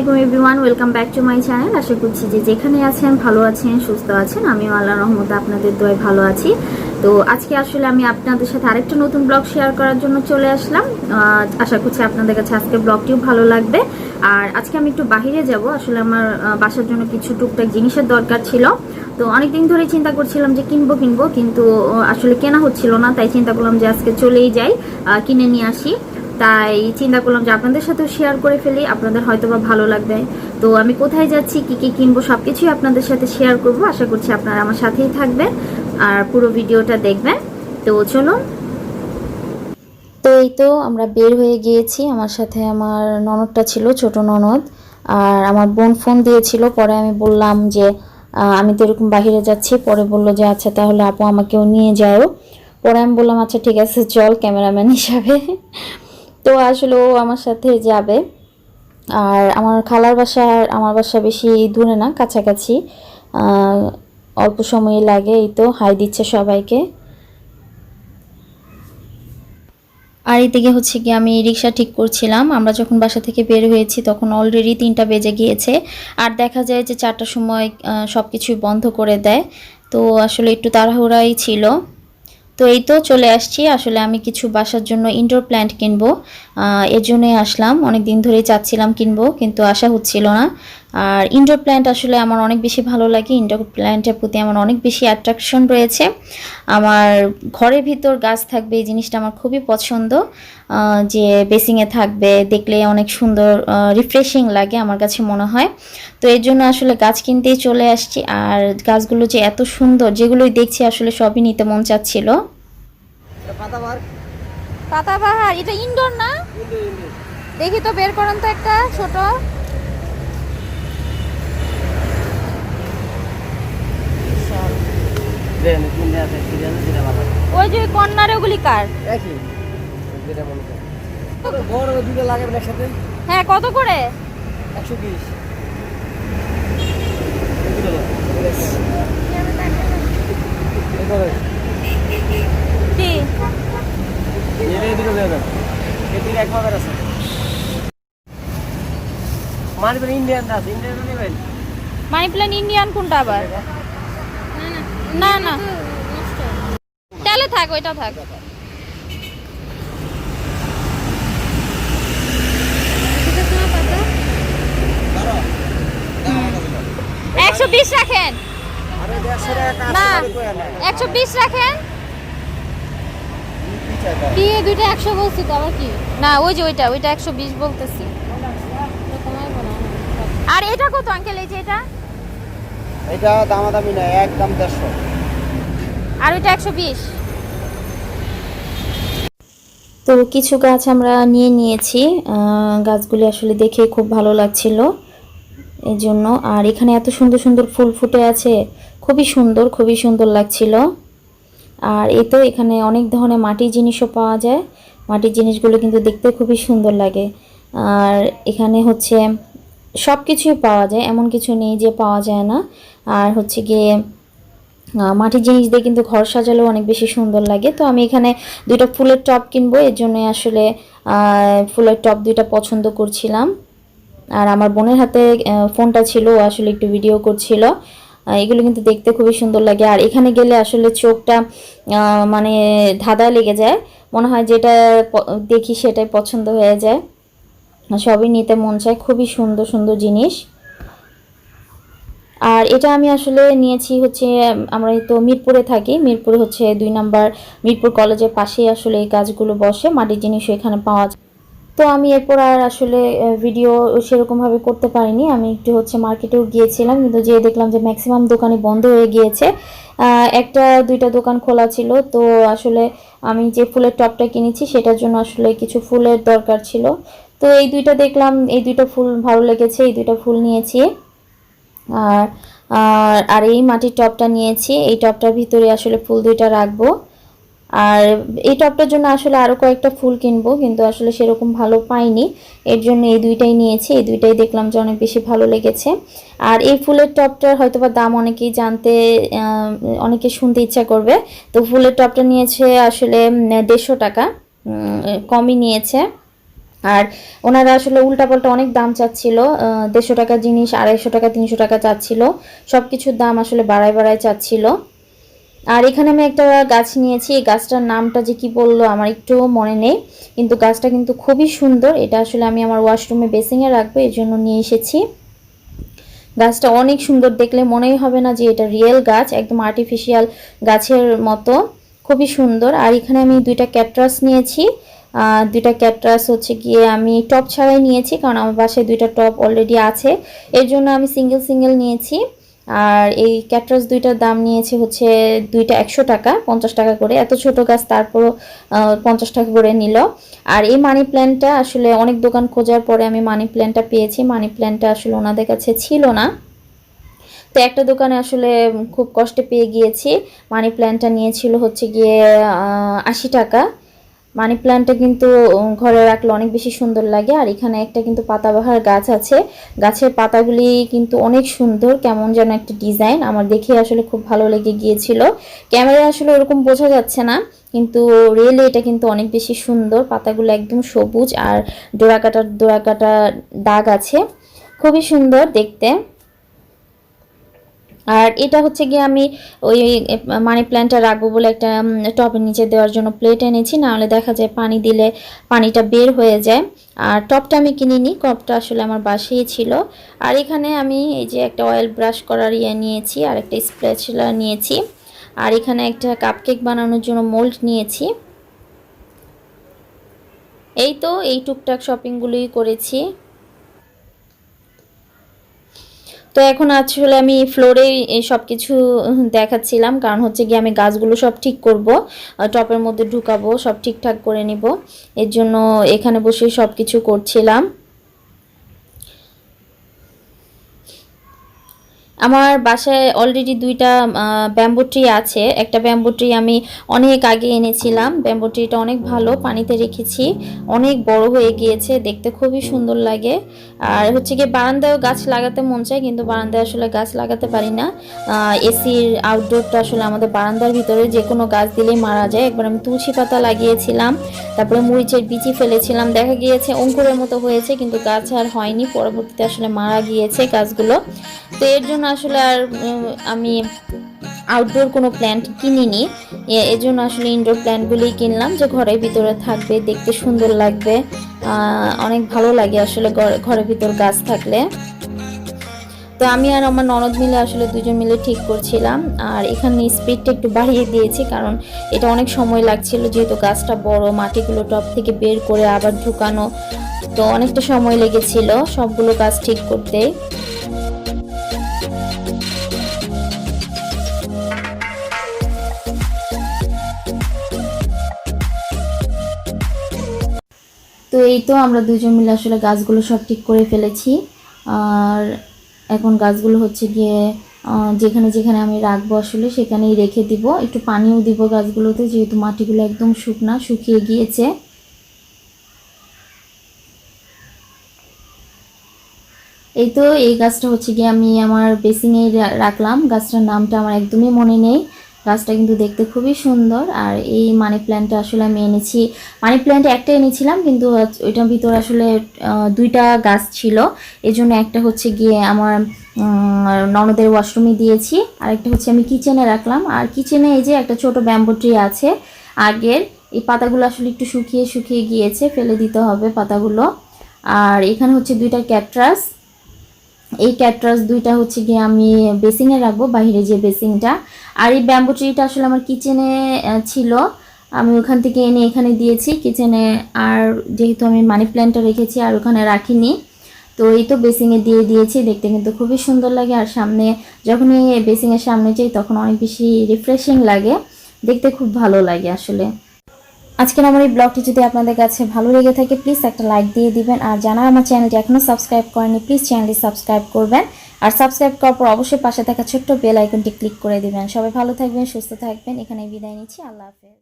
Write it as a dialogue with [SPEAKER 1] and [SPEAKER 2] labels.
[SPEAKER 1] আলাইকুম everyone, welcome back to my channel. আশা করছি যে যেখানে আছেন ভালো আছেন, সুস্থ আছেন। আমিও আল্লাহর রহমতে আপনাদের দোয়ায় ভালো আছি। তো আজকে আসলে আমি আপনাদের সাথে আরেকটা নতুন ব্লগ শেয়ার করার জন্য চলে আসলাম। আশা করছি আপনাদের কাছে আজকে ব্লগটিও ভালো লাগবে। আর আজকে আমি একটু বাহিরে যাব, আসলে আমার বাসার জন্য কিছু টুকটাক জিনিসের দরকার ছিল। তো অনেকদিন ধরে চিন্তা করছিলাম যে কিনবো কিন্তু আসলে কেনা হচ্ছিল না, তাই চিন্তা করলাম যে আজকে চলেই যাই, কিনে নিয়ে আসি। তাই চিন্তা করলাম যে আপনাদের সাথেও শেয়ার করে ফেলি, আপনাদের হয়তো বা ভালো লাগবে। তো আমি কোথায় যাচ্ছি, কি কি কিনবো, সবকিছুই আপনাদের সাথে শেয়ার করব। আশা করছি আপনারা আমার সাথেই থাকবেন আর পুরো ভিডিওটা দেখবেন। তো চলুন। তো এই তো আমরা বের হয়ে গিয়েছি। আমার সাথে আমার ননদটা ছিল, ছোট ননদ। আর আমার বোন ফোন দিয়েছিল, পরে আমি বললাম যে আমি তো এরকম বাইরে যাচ্ছি। পরে বললো যে আচ্ছা তাহলে আপু আমাকেও নিয়ে যাও। পরে আমি বললাম আচ্ছা ঠিক আছে চল, ক্যামেরাম্যান হিসাবে। তো আসলে ও আমার সাথে যাবে। আর আমার খালার বাসা আর আমার বাসা বেশি দূরে না, কাছাকাছি, অল্প সময় লাগে। এই তো হাই দিচ্ছে সবাইকে। আর এদিকে হচ্ছে কি আমি রিক্সা ঠিক করছিলাম। আমরা যখন বাসা থেকে বের হয়েছি তখন অলরেডি 3টা বেজে গিয়েছে। আর দেখা যায় যে 4টার সময় সব কিছুই বন্ধ করে দেয়। তো আসলে একটু তাড়াহুড়াই ছিল। তো এই তো চলে আসছি। আসলে আমি কিছু বাসার জন্য ইনডোর প্ল্যান্ট কিনবো, এর জন্যই আসলাম। অনেক দিন ধরেই চাচ্ছিলাম কিনবো, কিন্তু আসা হচ্ছিল না। আর ইনডোর প্ল্যান্ট আসলে আমার অনেক বেশি ভালো লাগে। ইনডোর প্ল্যান্টের প্রতি আমার অনেক বেশি অ্যাট্রাকশন রয়েছে। আমার ঘরের ভিতর গাছ থাকবে, এই জিনিসটা আমার খুবই পছন্দ। যে বেসিংয়ে থাকবে, দেখলে অনেক সুন্দর, রিফ্রেশিং লাগে আমার কাছে মনে হয়। তো এর জন্য আসলে গাছ কিনতেই চলে আসছি। আর গাছগুলো যে এত সুন্দর, যেগুলোই দেখছি আসলে সবই নিতে মন চাচ্ছিল। পাতাবাহার এটা ইনডোর না? দেখি তো, বের করেন তো একটা ছোট। ওই যে কর্নারে ওগুলি কার? হ্যাঁ, কত করে?
[SPEAKER 2] 120।
[SPEAKER 1] কি মানি প্ল্যান্ট ইন্ডিয়ান কোনটা আবার? না না, তাহলে থাক, ওইটা থাক। 120 রাখেন না, 120 রাখেন। কি দুইটা 100 বলছি তো, আবার কি? না ওই যে ওইটা 120 বলতেছি। আর এটা কত আঙ্কেল? এই যে
[SPEAKER 2] এটা দামাদামি না, একদম 150।
[SPEAKER 1] আর ওইটা 120। তো কিছু গাছ আমরা নিয়ে নিয়েছি। গাছগুলি আসলে দেখে খুব ভালো লাগছিল এই জন্য। আর এখানে এত সুন্দর সুন্দর ফুল ফুটে আছে, খুবই সুন্দর লাগছিল। আর এই তো এখানে অনেক ধরনের মাটির জিনিসও পাওয়া যায়। মাটির জিনিসগুলো কিন্তু দেখতে খুবই সুন্দর লাগে। আর এখানে হচ্ছে সব কিছুই পাওয়া যায়, এমন কিছু নেই যে পাওয়া যায় না। আর হচ্ছে গিয়ে মাটির জিনিস দিয়ে কিন্তু ঘর সাজালেও অনেক বেশি সুন্দর লাগে। তো আমি এখানে 2টা ফুলের টব কিনবো, এর জন্য আসলে ফুলের টব 2টা পছন্দ করছিলাম। আর আমার বোনের হাতে ফোনটা ছিল, ও আসলে একটু ভিডিও করছিল। এগুলো কিন্তু দেখতে খুবই সুন্দর লাগে। আর এখানে গেলে আসলে চোখটা মানে ধাঁধায় লেগে যায়, মনে হয় যেটা দেখি সেটাই পছন্দ হয়ে যায়, সবই নিতে মন চায়। খুবই সুন্দর সুন্দর জিনিস। আর এটা আমি আসলে নিয়েছি হচ্ছে, আমরা তো মিরপুরে থাকি, মিরপুরে হচ্ছে 2 নাম্বার মিরপুর কলেজের পাশেই আসলে এই গাছগুলো বসে, মাটির জিনিসও এখানে পাওয়া যায়। তো আমি এরপর আর আসলে ভিডিও সেরকমভাবে করতে পারিনি। আমি একটু হচ্ছে মার্কেটেও গিয়েছিলাম, কিন্তু যেয়ে দেখলাম যে ম্যাক্সিমাম দোকানই বন্ধ হয়ে গিয়েছে। একটা 2টা দোকান খোলা ছিল। তো আসলে আমি যে ফুলের টবটা কিনেছি সেটার জন্য আসলে কিছু ফুলের দরকার ছিল। তো এই 2টা দেখলাম, এই 2টা ফুল ভালো লেগেছে, এই 2টা ফুল নিয়েছি। আর আর এই মাটির টবটা নিয়েছি, এই টবটার ভিতরে আসলে ফুল 2টা রাখবো। আর এই টবটার জন্য আসলে আরও কয়েকটা ফুল কিনবো, কিন্তু আসলে সেরকম ভালো পাইনি, এর জন্য এই 2টাই নিয়েছি। এই 2টাই দেখলাম যে অনেক বেশি ভালো লেগেছে। আর এই ফুলের টবটার হয়তোবা দাম অনেকেই জানতে, অনেকে শুনতে ইচ্ছা করবে। তো ফুলের টবটা নিয়েছে আসলে 150 টাকা, কমই নিয়েছে। আর ওনারা আসলে উল্টাপাল্টা অনেক দাম চাচ্ছিল, 150 টাকার জিনিস 250 টাকা 300 টাকা চাচ্ছিল, সব কিছুর দাম আসলে বাড়ায় বাড়ায় চাচ্ছিল। আর এখানে আমি একটা গাছ নিয়েছি, এই গাছটার নামটা যে কি বললো আমার একটু মনে নেই, কিন্তু গাছটা কিন্তু খুবই সুন্দর। এটা আসলে আমি আমার ওয়াশরুমে বেসিংয়ে রাখবো, এর জন্য নিয়ে এসেছি। গাছটা অনেক সুন্দর, দেখলে মনেই হবে না যে এটা রিয়েল গাছ, একদম আর্টিফিশিয়াল গাছের মতো, খুবই সুন্দর। আর এখানে আমি 2টা ক্যাকটাস নিয়েছি। 2টা ক্যাকটাস হচ্ছে গিয়ে আমি টব ছাড়াই নিয়েছি, কারণ আমার বাসায় 2টা টব অলরেডি আছে, এর জন্য আমি সিঙ্গেল সিঙ্গেল নিয়েছি। আর এই ক্যাকটাস 2টার দাম নিয়েছি হচ্ছে 2টা 100 টাকা, 50 টাকা করে। এত ছোট গাছ তারপরও 50 টাকা করে নিল। আর এই মানি প্ল্যান্টটা আসলে অনেক দোকান খোঁজার পরে আমি মানি প্ল্যান্টটা পেয়েছি। মানি প্ল্যান্টটা আসলে ওনাদের কাছে ছিল না, তো একটা দোকানে আসলে খুব কষ্টে পেয়ে গিয়েছি। মানি প্ল্যান্টটা নিয়েছিল হচ্ছে গিয়ে 80 টাকা। মানি প্ল্যান্টটা কিন্তু ঘরে রাখলে অনেক বেশি সুন্দর লাগে। আর এখানে একটা কিন্তু পাতাবাহার গাছ আছে, গাছের পাতাগুলি কিন্তু অনেক সুন্দর, কেমন যেন একটা ডিজাইন, আমার দেখে আসলে খুব ভালো লেগে গিয়েছিল। ক্যামেরায় আসলে ওরকম বোঝা যাচ্ছে না, কিন্তু রিয়েলি এটা কিন্তু অনেক বেশি সুন্দর। পাতাগুলো একদম সবুজ আর ডোরা কাটা দাগ আছে, খুবই সুন্দর দেখতে। আর এটা হচ্ছে গিয়ে আমি ওই মানি প্ল্যান্টটা রাখবো বলে একটা টবের নিচে দেওয়ার জন্য প্লেট এনেছি, না হলে দেখা যায় পানি দিলে পানিটা বের হয়ে যায়। আর টবটা আমি কিনিনি, টবটা আসলে আমার বাসায় ছিল। আর এখানে আমি এই যে একটা অয়েল ব্রাশ করার নিয়েছি, আর একটা স্প্যাচুলা নিয়েছি। আর এখানে একটা কাপকেক বানানোর জন্য মোল্ড নিয়েছি। এই তো এই টুকটাক শপিংগুলোই করেছি। তো এখন আসলে আমি ফ্লোরে এই সব কিছু দেখাচ্ছিলাম, কারণ হচ্ছে গিয়ে আমি গাছগুলো সব ঠিক করব, টপের মধ্যে ঢুকাবো, সব ঠিকঠাক করে নিব, এর জন্য এখানে বসে সব কিছু করছিলাম। আমার বাসায় অলরেডি 2টা ব্যাম্বু ট্রি আছে। একটা ব্যাম্বু ট্রি আমি অনেক আগে এনেছিলাম, ব্যাম্বু ট্রিটা অনেক ভালো, পানিতে রেখেছি, অনেক বড় হয়ে গিয়েছে, দেখতে খুবই সুন্দর লাগে। আর হচ্ছে গিয়ে বারান্দায়ও গাছ লাগাতে মন চায়, কিন্তু বারান্দায় আসলে গাছ লাগাতে পারি না। এসির আউটডোরটা আসলে আমাদের বারান্দার ভিতরে, যে কোনো গাছ দিলেই মারা যায়। একবার আমি তুলসী পাতা লাগিয়েছিলাম, তারপরে মরিচের বিচি ফেলেছিলাম, দেখা গিয়েছে অঙ্কুরের মতো হয়েছে, কিন্তু গাছ আর হয়নি, পরবর্তীতে আসলে মারা গিয়েছে গাছগুলো। তো এর জন্য আসলে আর আমি আউটডোর কোনো প্ল্যান্ট কিনিনি, এর জন্য আসলে ইনডোর প্ল্যান্টগুলোই কিনলাম, যে ঘরের ভিতরে থাকবে, দেখতে সুন্দর লাগবে, অনেক ভালো লাগে আসলে ঘরের ভিতর গাছ থাকলে। তো আমি আর আমার ননদ মিলে আসলে 2জন মিলে ঠিক করছিলাম। আর এখানে স্পিডটা একটু বাড়িয়ে দিয়েছি, কারণ এটা অনেক সময় লাগছিল, যেহেতু গাছটা বড়, মাটিগুলো টপ থেকে বের করে আবার ঢুকানো, তো অনেকটা সময় লেগেছিল সবগুলো কাজ ঠিক করতে। তো এই তো আমরা 2জন মিলে আসলে গাছগুলো সব ঠিক করে ফেলেছি। আর এখন গাছগুলো হচ্ছে গিয়ে যেখানে যেখানে আমি রাখবো আসলে সেখানেই রেখে দিব, একটু পানিও দিব গাছগুলোতে, যেহেতু মাটিগুলো একদম শুকিয়ে গিয়েছে। এই তো এই গাছটা হচ্ছে গিয়ে আমি আমার বেসিংয়ে রাখলাম, গাছটার নামটা আমার একদমই মনে নেই। গাছটা কিন্তু দেখতে খুবই সুন্দর। আর এই মানি প্ল্যান্টটা আসলে আমি এনেছি, মানি প্ল্যান্ট একটা এনেছিলাম, কিন্তু ওইটার ভিতরে আসলে 2টা গাছ ছিল, এই জন্য একটা হচ্ছে গিয়ে আমার ননদের ওয়াশরুমে দিয়েছি, আর একটা হচ্ছে আমি কিচেনে রাখলাম। আর কিচেনে এই যে একটা ছোট ব্যাম্বু ট্রি আছে আগের, এই পাতাগুলো আসলে একটু শুকিয়ে গিয়েছে, ফেলে দিতে হবে পাতাগুলো। আর এখানে হচ্ছে 2টা ক্যাকটাস, এই ক্যাকটাস 2টা হচ্ছে গিয়ে আমি বেসিংয়ে রাখবো, বাইরে যে বেসিংটা। আর এই ব্যাম্বু ট্রিটা আসলে আমার কিচেনে ছিল, আমি ওখান থেকে এনে এখানে দিয়েছি কিচেনে। আর যেহেতু আমি মানি প্ল্যান্টটা রেখেছি আর ওখানে রাখিনি, তো এই তো বেসিংয়ে দিয়ে দিয়েছি, দেখতে কিন্তু খুবই সুন্দর লাগে। আর সামনে যখনই বেসিংয়ের সামনে যাই তখন অনেক বেশি রিফ্রেশিং লাগে, দেখতে খুব ভালো লাগে আসলে। আজকের আমার এই ব্লগটি যদি আপনাদের কাছে ভালো লেগে থাকে, প্লিজ একটা লাইক দিয়ে দিবেন। আর যারা আমার চ্যানেলটি এখনও সাবস্ক্রাইব করেনি, প্লিজ চ্যানেলটি সাবস্ক্রাইব করবেন। আর সাবস্ক্রাইব করার পর অবশ্যই পাশে থাকা ছোট্ট বেল আইকনটি ক্লিক করে দিবেন। সবাই ভালো থাকবেন, সুস্থ থাকবেন, এখানে বিদায় নিচ্ছি, আল্লাহ হাফেজ।